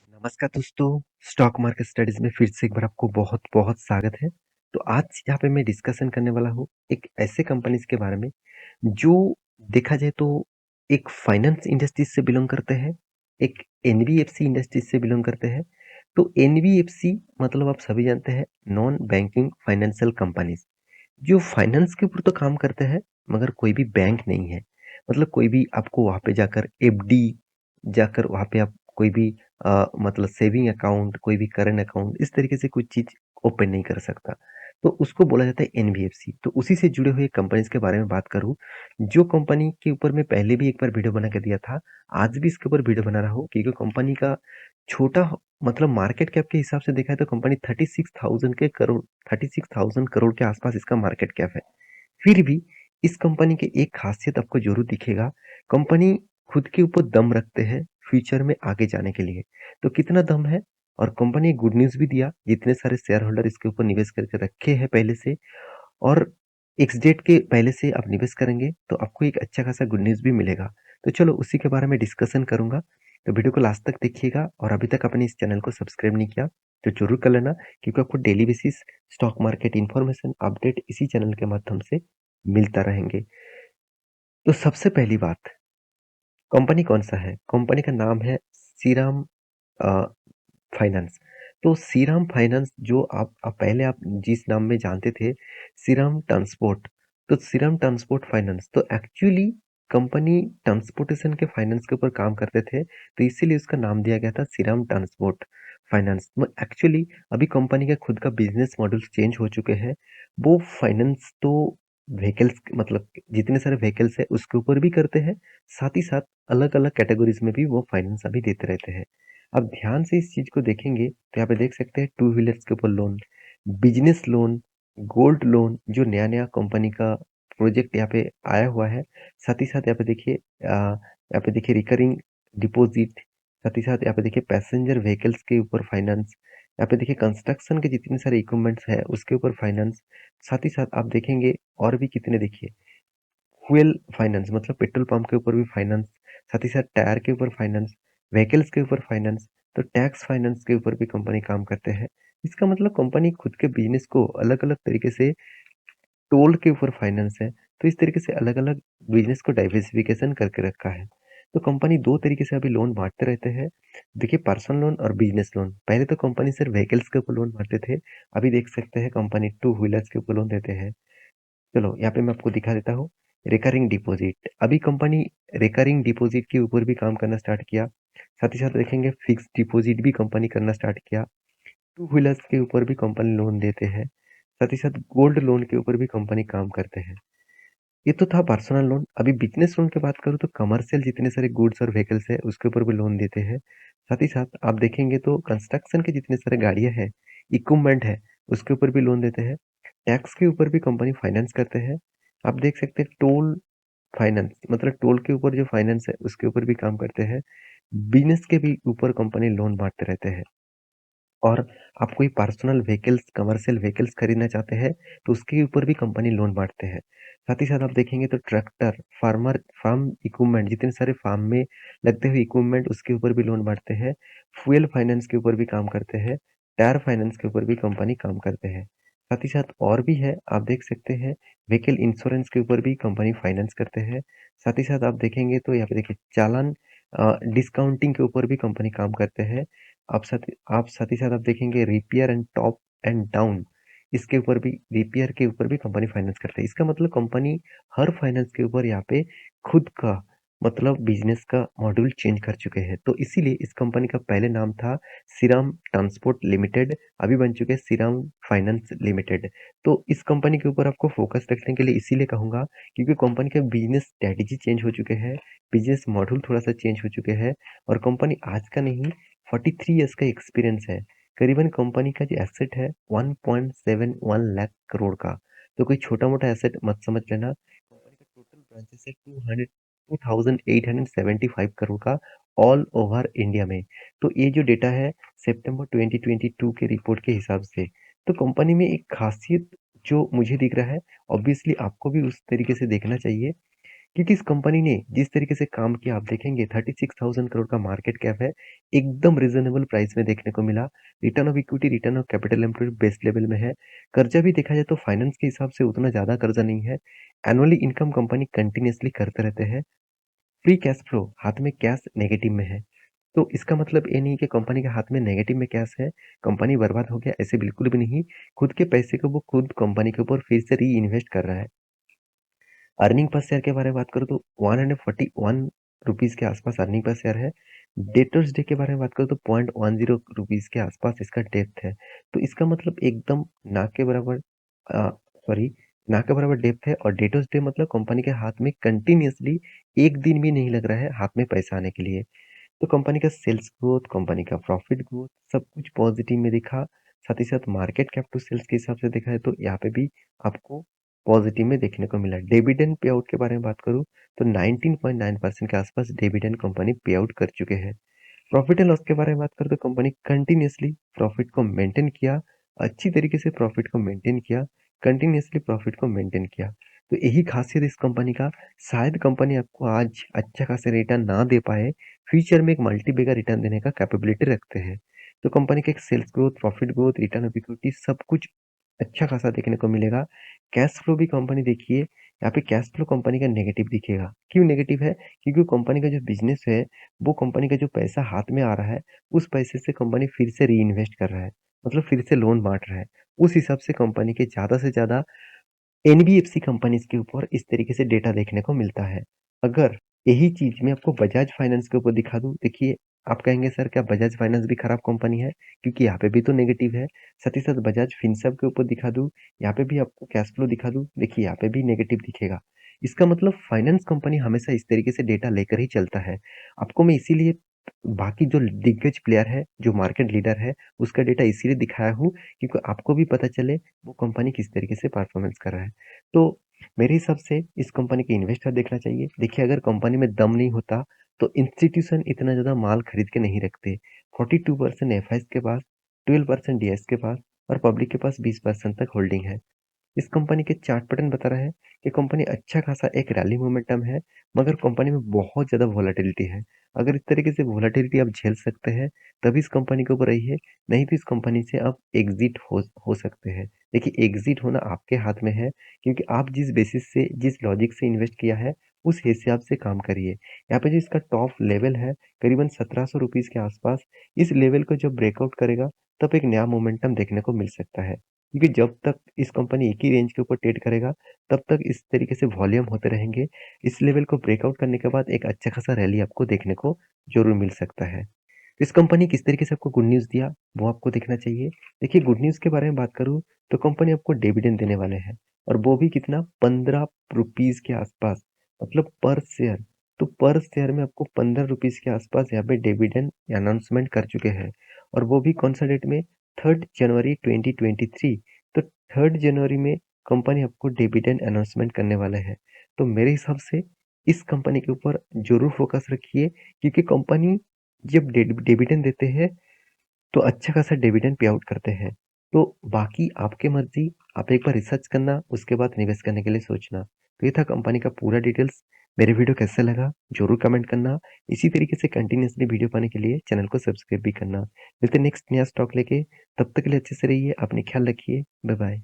नमस्कार दोस्तों, stock market studies में फिर से एक बार आपको बहुत-बहुत स्वागत है। तो आज यहाँ पे मैं डिस्कशन करने वाला हूँ एक ऐसे कंपनीज के बारे में जो देखा जाए तो एक फाइनेंस इंडस्ट्रीज से बिलोंग करते हैं, एक एनबीएफसी इंडस्ट्रीज से बिलोंग करते हैं। तो एनबीएफसी मतलब आप सभी जानते हैं नॉन बैंकिंग फाइनेंशियल कंपनीज जो फाइनेंस के ऊपर तो काम करते हैं मगर कोई भी बैंक नहीं है। मतलब कोई भी आपको वहाँ पे जाकर एफडी जाकर वहाँ पे आप कोई भी मतलब सेविंग अकाउंट कोई भी करंट अकाउंट इस तरीके से कोई चीज ओपन नहीं कर सकता। तो उसको बोला जाता है एनबीएफसी। तो उसी से जुड़े हुए कंपनीज के बारे में बात करूं जो कंपनी के ऊपर मैं पहले भी एक बार वीडियो बना के दिया था। आज भी इसके ऊपर वीडियो बना रहा हूँ क्योंकि कंपनी का छोटा मतलब मार्केट कैप के हिसाब से देखा है तो कंपनी 36,000 करोड़ के आसपास इसका मार्केट कैप है। फिर भी इस कंपनी की एक खासियत आपको जरूर दिखेगा। कंपनी खुद के ऊपर दम रखते हैं फ्यूचर में आगे जाने के लिए। तो कितना दम है और कंपनी गुड न्यूज भी दिया जितने सारे शेयर होल्डर इसके ऊपर निवेश करके रखे हैं पहले से और एक्स डेट के पहले से आप निवेश करेंगे तो आपको एक अच्छा खासा गुड न्यूज भी मिलेगा। तो चलो उसी के बारे में डिस्कशन करूंगा। तो वीडियो को लास्ट तक देखिएगा और अभी तक आपने इस चैनल को सब्सक्राइब नहीं किया तो जरूर कर लेना क्योंकि आपको daily basis stock market information update इसी चैनल के माध्यम से मिलता रहेंगे। तो सबसे पहली बात, कंपनी कौन सा है? कंपनी का नाम है श्रीराम फाइनेंस। तो श्रीराम फाइनेंस जो आप जिस नाम में जानते थे श्रीराम ट्रांसपोर्ट। तो श्रीराम ट्रांसपोर्ट फाइनेंस तो एक्चुअली कंपनी ट्रांसपोर्टेशन के फाइनेंस के ऊपर काम करते थे तो इसीलिए उसका नाम दिया गया था श्रीराम ट्रांसपोर्ट फाइनेंस। एक्चुअली अभी कंपनी का खुद का बिजनेस मॉडल चेंज हो चुके हैं। वो फाइनेंस तो व्हीकल्स मतलब जितने सारे व्हीकल्स है उसके ऊपर भी करते हैं, साथ ही साथ अलग अलग कैटेगरीज में भी वो फाइनेंस अभी देते रहते हैं। अब ध्यान से इस चीज को देखेंगे तो यहाँ पे देख सकते हैं टू व्हीलर्स के ऊपर loan, business loan, gold loan जो नया नया कंपनी का प्रोजेक्ट यहाँ पे आया हुआ है। साथ ही साथ यहाँ पे देखिए रिकरिंग डिपॉजिट, साथ ही साथ यहाँ पे देखिए पैसेंजर व्हीकल्स के ऊपर फाइनेंस, यहाँ पे देखिए कंस्ट्रक्शन के जितने सारे इक्विपमेंट्स है उसके ऊपर फाइनेंस। साथ ही साथ आप देखेंगे और भी कितने देखिए फ्यूल फाइनेंस मतलब पेट्रोल पंप के ऊपर भी फाइनेंस, साथ ही साथ टायर के ऊपर फाइनेंस, व्हीकल्स के ऊपर फाइनेंस। तो टैक्स फाइनेंस के ऊपर भी कंपनी काम करते हैं। इसका मतलब कंपनी खुद के बिजनेस को अलग अलग तरीके से टोल के ऊपर फाइनेंस है। तो इस तरीके से अलग अलग बिजनेस को डाइवर्सिफिकेशन करके रखा है। तो कंपनी दो तरीके से अभी लोन बांटते रहते हैं। देखिए पर्सनल लोन और बिजनेस लोन। पहले तो कंपनी सिर्फ व्हीकल्स के ऊपर लोन बांटते थे, अभी देख सकते हैं कंपनी टू व्हीलर्स के ऊपर लोन देते हैं। चलो यहाँ पे मैं आपको दिखा देता हूँ रिकरिंग डिपॉजिट। अभी कंपनी रिकरिंग डिपॉजिट के ऊपर भी काम करना स्टार्ट किया। साथ ही साथ देखेंगे फिक्स डिपॉजिट भी कंपनी करना स्टार्ट किया। टू व्हीलर्स के ऊपर भी कंपनी लोन देते हैं। साथ ही साथ गोल्ड लोन के ऊपर भी कंपनी काम करते हैं। ये तो था पर्सनल लोन। अभी बिजनेस लोन की बात करूँ तो कमर्शियल जितने सारे गुड्स और व्हीकल्स है उसके ऊपर भी लोन देते हैं। साथ ही साथ आप देखेंगे तो कंस्ट्रक्शन के जितने सारे गाड़ियां हैं, इक्विपमेंट है, उसके ऊपर भी लोन देते हैं। टैक्स के ऊपर भी कंपनी फाइनेंस करते हैं। आप देख सकते हैं टोल फाइनेंस मतलब टोल के ऊपर जो फाइनेंस है उसके ऊपर भी काम करते हैं। बिजनेस के भी ऊपर कंपनी लोन बांटते रहते हैं। और आप कोई पर्सनल व्हीकल्स कमर्शियल व्हीकल्स खरीदना चाहते हैं तो उसके ऊपर भी कंपनी लोन बांटते हैं। साथ ही साथ आप देखेंगे तो ट्रैक्टर फार्म इक्विपमेंट जितने सारे फार्म में लगते हुए इक्विपमेंट उसके ऊपर भी लोन बांटते हैं। फ्यूल फाइनेंस के ऊपर भी काम करते हैं। टायर फाइनेंस के ऊपर भी कंपनी काम करते हैं। साथ ही साथ और भी है, आप देख सकते हैं व्हीकल इंश्योरेंस के ऊपर भी कंपनी फाइनेंस करते हैं। साथ ही साथ आप देखेंगे तो यहाँ पे देखिए चालान डिस्काउंटिंग के ऊपर भी कंपनी काम करते हैं। आप साथ ही साथ आप देखेंगे repair and top and down, इसके ऊपर भी रिपेयर के ऊपर भी कंपनी फाइनेंस करते हैं। इसका मतलब कंपनी हर फाइनेंस के ऊपर यहाँ पे खुद का मतलब बिजनेस का मॉड्यूल चेंज कर चुके हैं। तो इसीलिए इस कंपनी का पहले नाम था श्रीराम ट्रांसपोर्ट लिमिटेड, अभी बन चुके हैं श्रीराम फाइनेंस लिमिटेड। तो इस कंपनी के ऊपर आपको फोकस रखने के लिए इसीलिए कहूंगा क्योंकि कंपनी के बिजनेस स्ट्रेटेजी चेंज हो चुके हैं, बिजनेस मॉड्यूल थोड़ा सा चेंज हो चुके हैं। और कंपनी आज का नहीं 43 ईयर्स का एक्सपीरियंस है। करीबन कंपनी का जो एसेट है 1.71 लाख करोड़ का। तो कोई छोटा मोटा एसेट मत समझ लेना। कंपनी का टोटल ब्रांचेस है 2875 करोड़ का ऑल ओवर इंडिया में। तो ये जो डेटा है सितंबर 2022 के रिपोर्ट के हिसाब से। तो कंपनी में एक खासियत जो मुझे दिख रहा है, ऑब्वियसली आपको भी उस तरीके से देखना चाहिए क्योंकि इस कंपनी ने जिस तरीके से काम किया आप देखेंगे 36,000 करोड़ का मार्केट कैप है, एकदम रीज़नेबल प्राइस में देखने को मिला। Return of equity, return of capital employed best level में है। कर्जा भी देखा जाए तो फाइनेंस के हिसाब से उतना ज़्यादा कर्जा नहीं है। एनुअली इनकम कंपनी कंटिन्यूअसली करते रहते हैं। फ्री कैश फ्लो, हाथ में कैश नेगेटिव में है। तो इसका मतलब ये नहीं कि कंपनी के हाथ में नेगेटिव में कैश है, कंपनी बर्बाद हो गया, ऐसे बिल्कुल भी नहीं। खुद के पैसे को वो खुद कंपनी के ऊपर फिर से री-इन्वेस्ट कर रहा है। अर्निंग पर शेयर के बारे में बात करूँ तो 141 रुपीज़ के आसपास अर्निंग पर शेयर है। डेटर्स डे के बारे में बात करूँ तो 0.10 रुपीज़ के आसपास इसका डेप्थ है। तो इसका मतलब एकदम ना के बराबर सॉरी, ना के बराबर डेप्थ है और डेटर्स डे मतलब कंपनी के हाथ में कंटिन्यूअसली एक दिन भी नहीं लग रहा है हाथ में पैसा आने के लिए। तो कंपनी का सेल्स ग्रोथ, कंपनी का प्रॉफिट ग्रोथ सब कुछ पॉजिटिव में दिखा। साथ ही साथ मार्केट कैप टू सेल्स के हिसाब से देखा है तो यहाँ पे भी आपको पॉजिटिव में देखने को मिला। डिविडेंड पे आउट के बारे में बात करूँ तो 19.9% के आसपास डिविडेंड कंपनी पे आउट कर चुके हैं। प्रॉफिट एंड लॉस के बारे में बात करें तो कंपनी कंटिन्यूअसली प्रॉफिट को मेंटेन किया, अच्छी तरीके से प्रॉफिट को मेंटेन किया, कंटिन्यूअसली प्रॉफिट को मेंटेन किया। तो यही खासियत इस कंपनी का। शायद कंपनी आपको आज अच्छा खासा रिटर्न ना दे पाए, फ्यूचर में एक मल्टीबैगर रिटर्न देने का कैपेबिलिटी रखते हैं। तो कंपनी का एक sales growth, profit growth, return of equity सब कुछ अच्छा खासा देखने को मिलेगा। कैश फ्लो भी कंपनी देखिए, यहाँ पे कैश फ्लो कंपनी का नेगेटिव दिखेगा। क्यों नेगेटिव है? क्योंकि कंपनी का जो बिज़नेस है, वो कंपनी का जो पैसा हाथ में आ रहा है, उस पैसे से कंपनी फिर से री-इन्वेस्ट कर रहा है। मतलब फिर से लोन बाँट रहा है। उस हिसाब से कंपनी के ज़्यादा से ज़्यादा एनबीएफसी कंपनीज़ के ऊपर इस तरीके से डेटा देखने को मिलता है। अगर यही चीज़ मैं आपको बजाज फाइनेंस के ऊपर दिखा दूँ, देखिए आप कहेंगे सर क्या बजाज फाइनेंस भी खराब कंपनी है? क्योंकि यहाँ पे भी तो नेगेटिव है। साथ ही साथ बजाज फिनसर्व के ऊपर दिखा दूँ, यहाँ पे भी आपको कैश फ्लो दिखा दूँ, देखिए यहाँ पे भी नेगेटिव दिखेगा। इसका मतलब फाइनेंस कंपनी हमेशा इस तरीके से डेटा लेकर ही चलता है। आपको मैं इसीलिए बाकी जो दिग्गज प्लेयर है, जो मार्केट लीडर है, उसका डेटा इसीलिए दिखाया हूँ क्योंकि आपको भी पता चले वो कंपनी किस तरीके से परफॉर्मेंस कर रहा है। तो मेरे हिसाब से इस कंपनी के इन्वेस्टर देखना चाहिए। देखिए अगर कंपनी में दम नहीं होता तो इंस्टीट्यूशन इतना ज़्यादा माल खरीद के नहीं रखते। 42% एफआईज़ के पास, 12% डीएस के पास और पब्लिक के पास 20% तक होल्डिंग है। इस कंपनी के चार्ट पैटर्न बता रहा है कि कंपनी अच्छा खासा एक रैली मोमेंटम है, मगर कंपनी में बहुत ज़्यादा वोलेटिलिटी है। अगर इस तरीके से वोलेटिलिटी आप झेल सकते हैं, तभी इस कंपनी के ऊपर रहिए, नहीं तो इस कंपनी से आप एग्ज़िट हो सकते हैं। देखिए एग्ज़िट होना आपके हाथ में है, क्योंकि आप जिस बेसिस से, जिस लॉजिक से इन्वेस्ट किया है, उस हिसाब से काम करिए। यहाँ पे जो इसका टॉप लेवल है, करीबन ₹1700 के आसपास, इस लेवल को जब ब्रेकआउट करेगा, तब एक नया मोमेंटम देखने को मिल सकता है। क्योंकि जब तक इस कंपनी एक ही रेंज के ऊपर ट्रेड करेगा, तब तक इस तरीके से वॉल्यूम होते रहेंगे। इस लेवल को ब्रेकआउट करने के बाद एक अच्छा खासा रैली आपको देखने को ज़रूर मिल सकता है। इस कंपनी किस तरीके से आपको गुड न्यूज़ दिया, वो आपको देखना चाहिए। देखिए गुड न्यूज़ के बारे में बात करूँ, तो कंपनी आपको डिविडेंड देने वाले हैं और वो भी कितना ₹15 के आसपास, मतलब पर शेयर। तो पर शेयर में आपको ₹15 के आसपास यहाँ पे डिविडेंड अनाउंसमेंट कर चुके हैं और वो भी कौन सा डेट में 3 जनवरी 2023। तो 3 जनवरी में कंपनी आपको डिविडेंड अनाउंसमेंट करने वाले हैं। तो मेरे हिसाब से इस कंपनी के ऊपर ज़रूर फोकस रखिए, क्योंकि कंपनी जब डिविडेंड देते हैं तो अच्छा खासा डिविडेंड पे आउट करते हैं। तो बाकी आपकी मर्जी, आप एक बार रिसर्च करना, उसके बाद निवेश करने के लिए सोचना। तो ये था कंपनी का पूरा डिटेल्स। मेरे वीडियो कैसा लगा जरूर कमेंट करना। इसी तरीके से कंटिन्यूअसली वीडियो पाने के लिए चैनल को सब्सक्राइब भी करना। मिलते हैं नेक्स्ट नया स्टॉक लेके, तब तक के लिए अच्छे से रहिए, अपने ख्याल रखिए। Bye bye.